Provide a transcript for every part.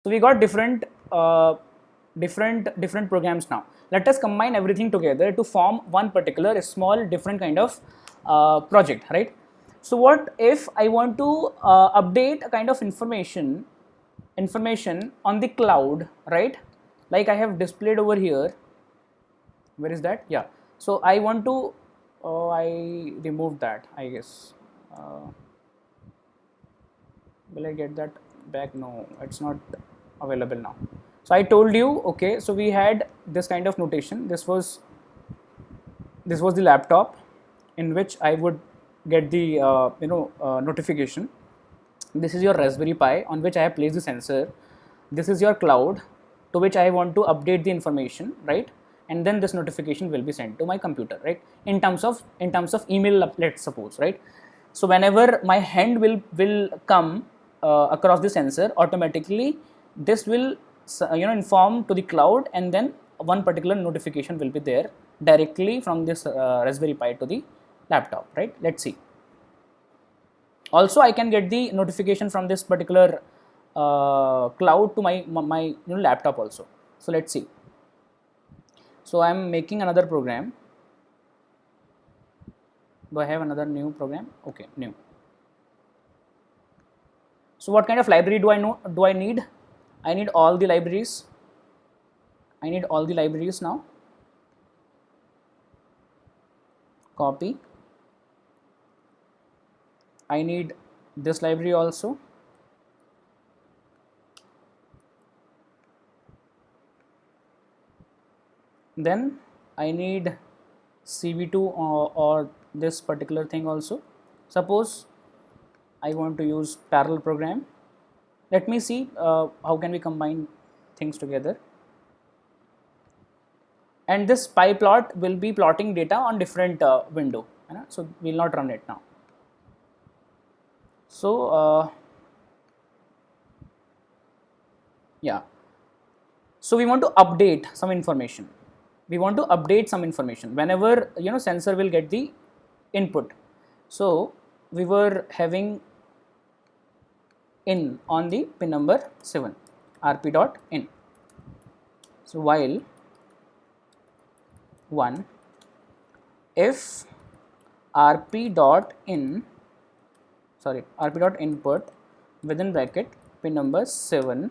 So we got different programs now. Let us combine everything together to form one particular small different kind of project, right? So what if I want to update a kind of information on the cloud, right? Like I have displayed over here. Where is that? Yeah. So I want to. Oh, I removed that, I guess. Will I get that back? No, it's not available now. So I told you, okay, so we had this kind of notation. This was the laptop in which I would get the notification. This is your Raspberry Pi on which I have placed the sensor. This is your cloud to which I want to update the information, right? And then this notification will be sent to my computer, right? In terms of email, let's suppose, right? So whenever my hand will come across the sensor, automatically this will inform to the cloud, and then one particular notification will be there directly from this Raspberry Pi to the laptop, right? Let's see. Also I can get the notification from this particular cloud to my laptop also. So let's see. So I am making another program. Do I have another new program? Okay, new. So what kind of library do I need? I need all the libraries. I need all the libraries now. Copy. I need this library also. Then I need CV2 or this particular thing also. Suppose I want to use parallel program. Let me see how can we combine things together. And this PyPlot will be plotting data on different window. So we will not run it now. So yeah. So we want to update some information. Whenever sensor will get the input. So we were having in on the pin number 7, rp.in. So while 1, if rp.input within bracket pin number 7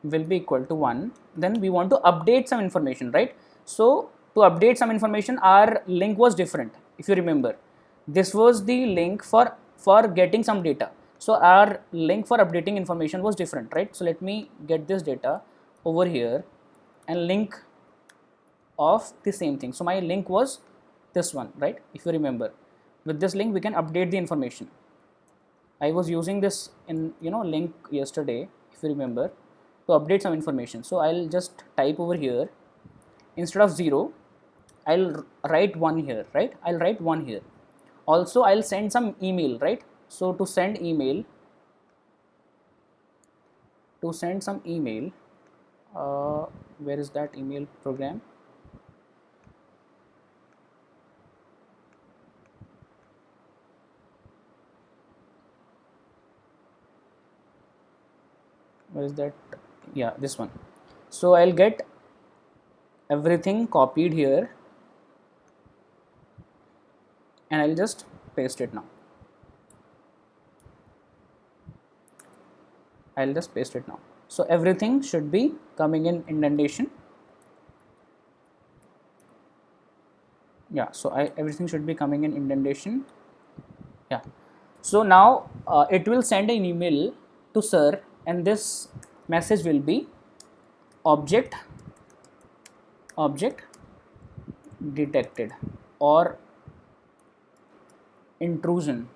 will be equal to 1, then we want to update some information, right? So to update some information, our link was different. If you remember, this was the link for getting some data. So our link for updating information was different, right? So let me get this data over here and link of the same thing. So my link was this one, right? If you remember, with this link we can update the information. I was using this in link yesterday, if you remember, to update some information. So I'll just type over here, instead of 0 I'll write 1 here, right? I'll write 1 here. Also I'll send some email, right? So to send some email, where is that email program? Where is that? Yeah, this one. So I'll get everything copied here and I'll just paste it now. So everything should be coming in indentation. Yeah, so everything should be coming in indentation. Yeah. So now it will send an email to sir, and this message will be object detected or intrusion.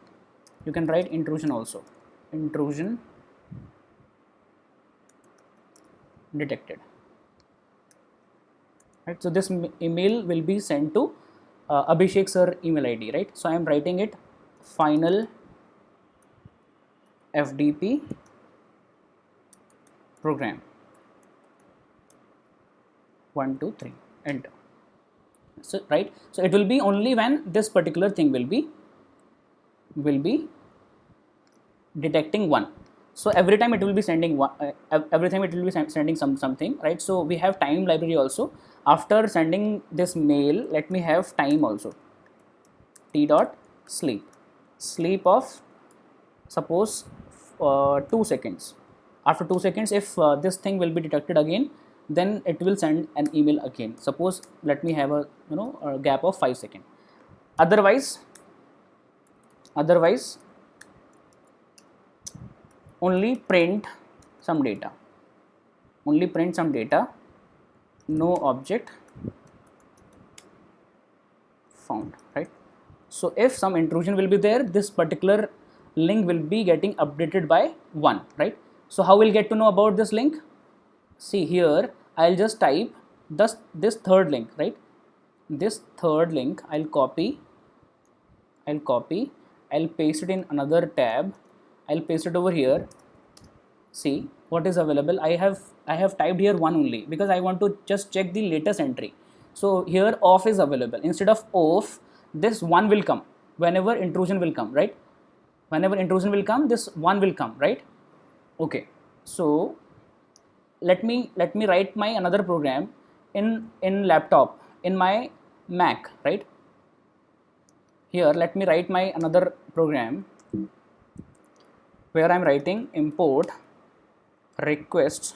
You can write intrusion also. Intrusion detected. Right. So this email will be sent to Abhishek sir email ID, right? So I am writing it final FDP program 1 2 3 enter. So right, so it will be only when this particular thing will be detecting 1. So every time it will be sending one, every time it will be sending something, right? So we have time library also. After sending this mail, let me have time also. T dot sleep, sleep of suppose 2 seconds. After 2 seconds, if this thing will be detected again, then it will send an email again. Suppose let me have a a gap of 5 seconds. Otherwise only print some data, only print some data, no object found, right? So if some intrusion will be there, this particular link will be getting updated by 1, right? So how we'll get to know about this link? See here, I'll just type this third link, right? This third link I'll copy, I'll paste it in another tab, I'll paste it over here. See what is available. I have typed here 1 only because I want to just check the latest entry. So here off is available. Instead of off, this 1 will come whenever intrusion will come, right? Whenever intrusion will come, this 1 will come, right? Okay, so let me write my another program in laptop, in my Mac, right? Here let me write my another program where I'm writing import requests.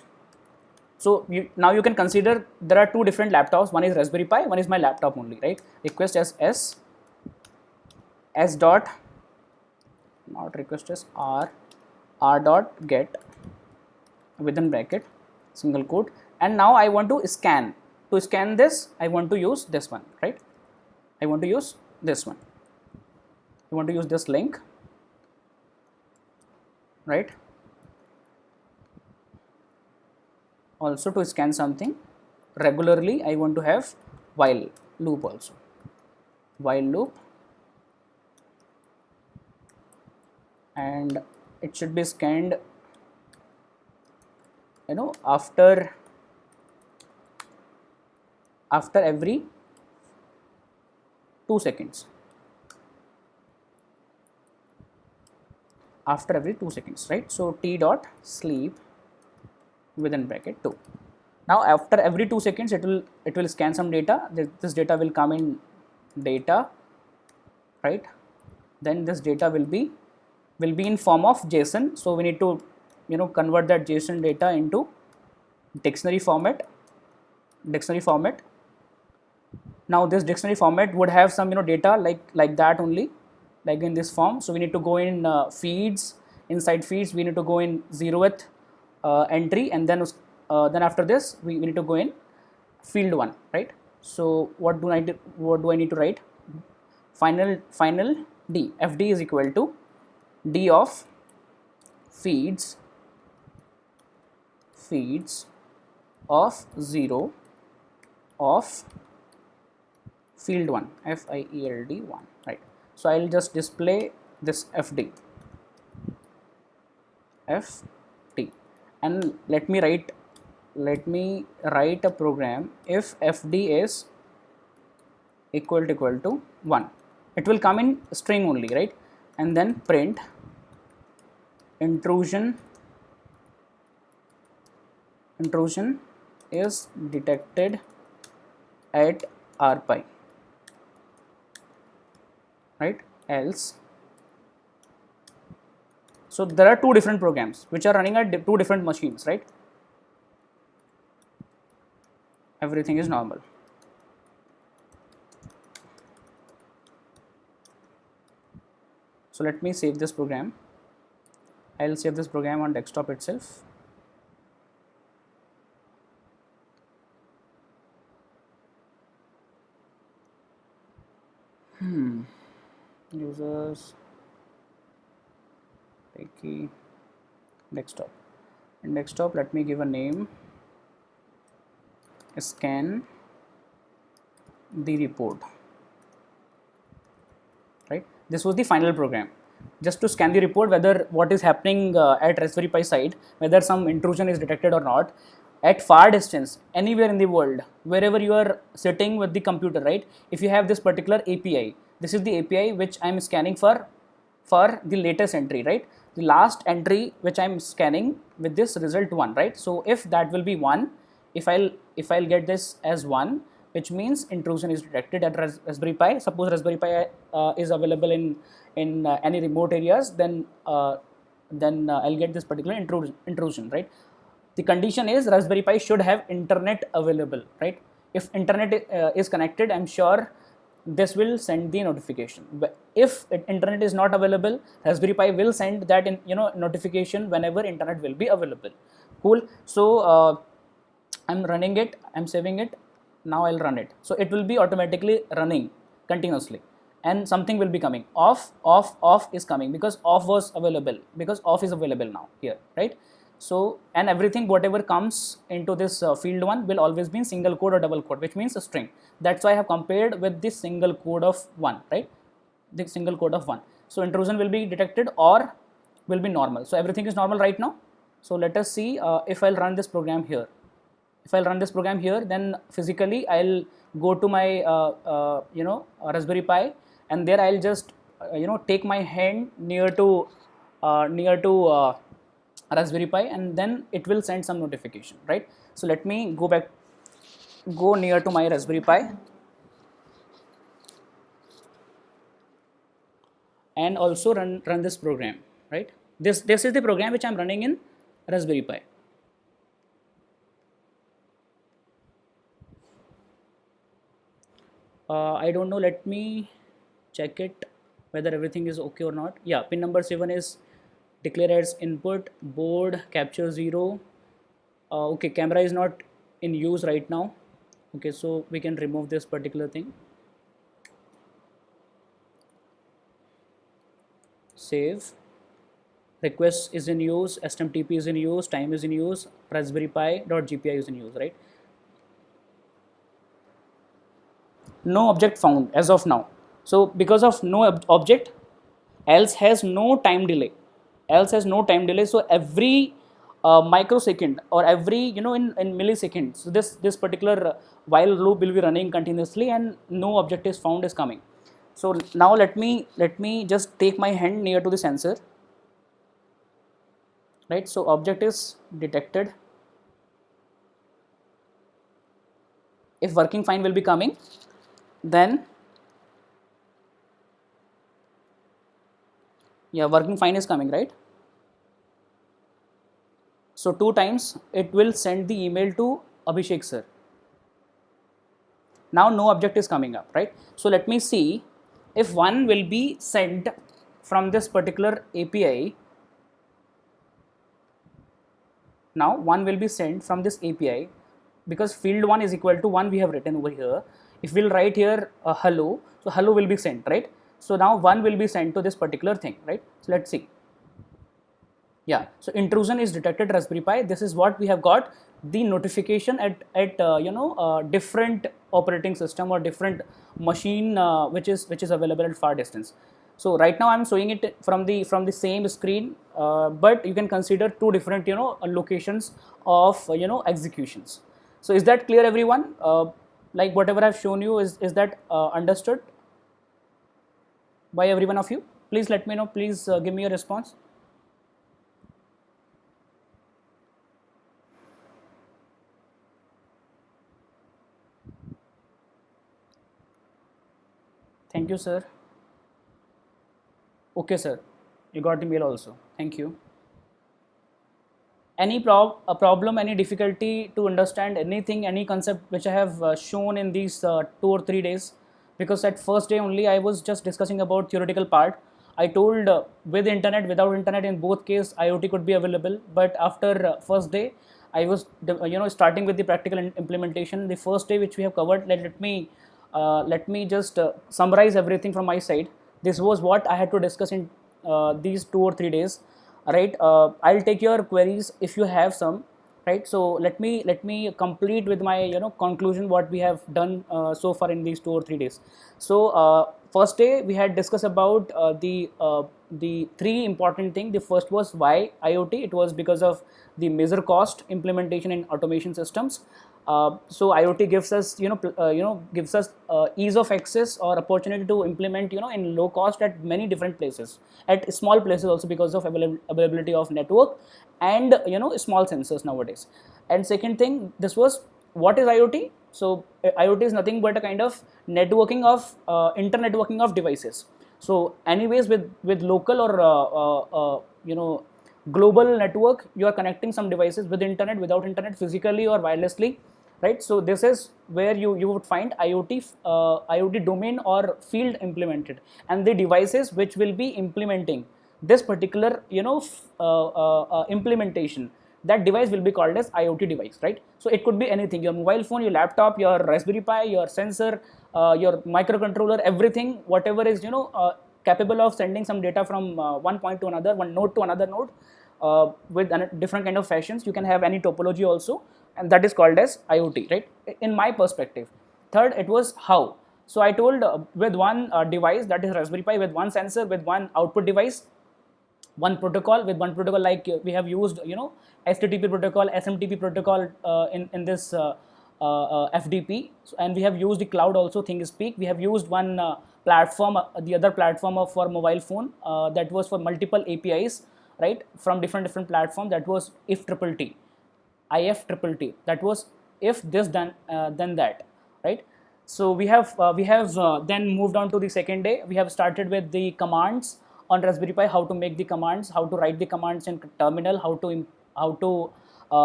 So now you can consider there are 2 different laptops. One is Raspberry Pi, one is my laptop only, right? Request as s dot, not request as r dot get within bracket single quote, and now I want to scan. To scan this, I want to use this one, right? I want to use this one. I want to use this link, right? Also to scan something regularly, I want to have while loop also. While loop, and it should be scanned after every 2 seconds. After every 2 seconds, right? So t dot sleep within bracket 2. Now after every 2 seconds, it will scan some data. This data will come in data, right? Then this data will be in form of JSON. So we need to convert that JSON data into dictionary format. Now this dictionary format would have some data like that only, like in this form. So we need to go in feeds. Inside feeds, we need to go in 0th entry, and then after this we need to go in field 1, right? So what do I need to write? Final d, fd is equal to d of feeds of 0 of field 1, field 1, right? So I'll just display this fd, and let me write a program. If fd is equal to 1, it will come in string only, right? And then print intrusion is detected at rpi, right? Else. So there are 2 different programs which are running at 2 different machines, right? Everything is normal. So let me save this program. I'll save this program on desktop itself. Users, key, desktop. In desktop, let me give a name, scan the report, right? This was the final program, just to scan the report whether what is happening at Raspberry Pi side, whether some intrusion is detected or not at far distance, anywhere in the world, wherever you are sitting with the computer, right? If you have this particular API, this is the API which I am scanning for the latest entry, right? the last entry which I'm scanning with this result 1, right? So if that will be 1, if I'll get this as 1, which means intrusion is detected at Raspberry Pi. Suppose Raspberry Pi is available in any remote areas, then I'll get this particular intrusion, right? The condition is Raspberry Pi should have internet available, right? If internet is connected, I'm sure this will send the notification. But if internet is not available, Raspberry Pi will send that notification whenever internet will be available. Cool. So I'm running it, I'm saving it. Now I'll run it. So it will be automatically running continuously, and something will be coming. Off is coming because off was available, because off is available now here, right? So, and everything whatever comes into this field 1 will always be in single quote or double quote, which means a string. That's why I have compared with this single quote of 1, right? The single quote of 1. So intrusion will be detected or will be normal. So everything is normal right now. So let us see if I'll run this program here. If I'll run this program here, then physically I'll go to my Raspberry Pi, and there I'll just take my hand near to Raspberry Pi, and then it will send some notification, right? So let me go near to my Raspberry Pi, and also run this program, right? This is the program which I'm running in Raspberry Pi. I don't know, let me check it whether everything is okay or not. Yeah, pin number 7 is declared as input, board capture 0. Okay, camera is not in use right now. Okay, so we can remove this particular thing. Save. Request is in use, SMTP is in use, time is in use, Raspberry Pi.gpi is in use, right? No object found as of now. So because of no object, else has no time delay. So every microsecond or every in milliseconds, so this particular while loop will be running continuously, and no object is found is coming. So now let me just take my hand near to the sensor, right? So object is detected. If working fine will be coming, then yeah, working fine is coming, right? So 2 times it will send the email to Abhishek sir. Now no object is coming up, right? So let me see if one will be sent from this particular API. Now one will be sent from this API, because field 1 is equal to 1 we have written over here. If we'll write here hello, so hello will be sent, right? So now 1 will be sent to this particular thing, right? So let's see. Yeah, so intrusion is detected Raspberry Pi. This is what we have got, the notification at different operating system or different machine which is available at far distance. So right now I'm showing it from the same screen, but you can consider 2 different locations of executions. So is that clear, everyone? Like whatever I've shown you, is that understood by every one of you? Please let me know. Please give me a response. Thank you, sir. Okay, sir. You got the mail also. Thank you. Any problem, any difficulty to understand anything, any concept which I have shown in these 2 or 3 days? Because at first day only I was just discussing about theoretical part. I told with internet, without internet, in both case IoT could be available. But after first day, I was starting with the practical implementation. The first day which we have covered, let me just summarize everything from my side. This was what I had to discuss in these 2 or 3 days, right? I'll take your queries if you have some, right? So let me complete with my conclusion what we have done so far in these 2 or 3 days. So first day we had discussed about the 3 important thing. The first was why IoT. It was because of the major cost implementation in automation systems. So IoT gives us gives us ease of access or opportunity to implement in low cost at many different places, at small places also, because of availability of network and small sensors nowadays. And second thing, this was, what is IoT? So IoT is nothing but a kind of networking of internetworking of devices. So anyways, with local or global network, you are connecting some devices with internet, without internet, physically or wirelessly, right? So this is where you would find IoT domain or field implemented, and the devices which will be implementing this particular implementation, that device will be called as IoT device, right? So it could be anything: your mobile phone, your laptop, your Raspberry Pi, your sensor, your microcontroller, everything, whatever is capable of sending some data from one point to another, one node to another node, with different kind of fashions. You can have any topology also, and that is called as IoT, right? In my perspective. Third, it was how. So I told, with one device, that is Raspberry Pi, with one sensor, with one output device, one protocol, with one protocol, like we have used HTTP protocol, SMTP protocol in this FDP, and we have used the cloud also, ThingSpeak. We have used one platform, the other platform for mobile phone, that was for multiple APIs, right, from different platforms. That was IFTTT, that was if this then that, right? So we have then moved on to the second day. We have started with the commands on Raspberry Pi, how to make the commands, how to write the commands in terminal, how to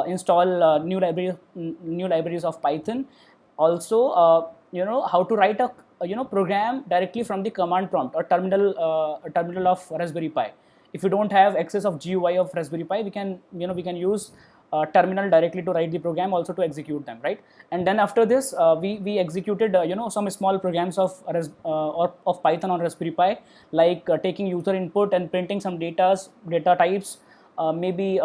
install new libraries of Python. Also, how to write a program directly from the command prompt or terminal of Raspberry Pi. If you don't have access of GUI of Raspberry Pi, we can use terminal directly to write the program, also to execute them, right? And then after this, we executed some small programs of of Python on Raspberry Pi, like taking user input and printing some data types, maybe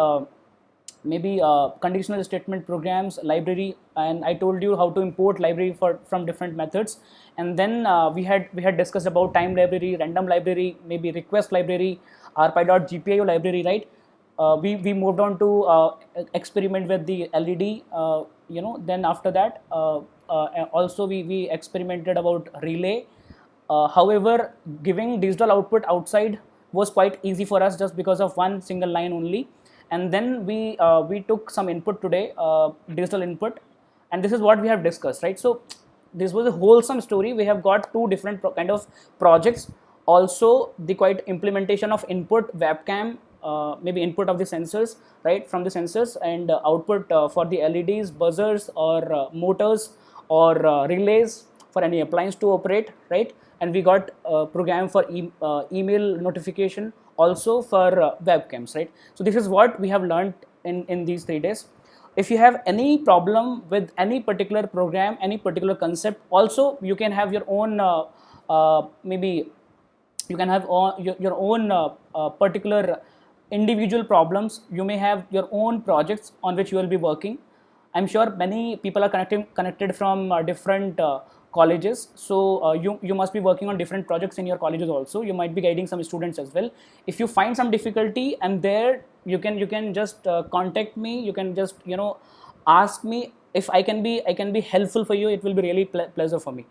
conditional statement programs, library. And I told you how to import library from different methods. And then we had discussed about time library, random library, maybe request library, rpy.gpio library, right? We moved on to experiment with the LED. Then after that, also we experimented about relay. However, giving digital output outside was quite easy for us, just because of one single line only. And then we took some input today, digital input, and this is what we have discussed, right? So this was a wholesome story. We have got two different kind of projects. Also, the quite implementation of input webcam, maybe input of the sensors, right, from the sensors, and output for the LEDs, buzzers, or motors, or relays for any appliance to operate, right? And we got a program for email notification, also for webcams, right? So this is what we have learned in these 3 days. If you have any problem with any particular program, any particular concept, also you can have your own maybe you can have your own particular individual problems. You may have your own projects on which you will be working. I'm sure many people are connected from different colleges, so you must be working on different projects in your colleges also. You might be guiding some students as well. If you find some difficulty, and there you can just contact me. You can just ask me. If I can be helpful for you, it will be really pleasure for me.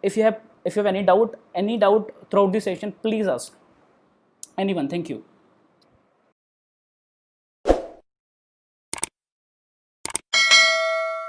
If you have any doubt throughout the session, please ask anyone. Thank you.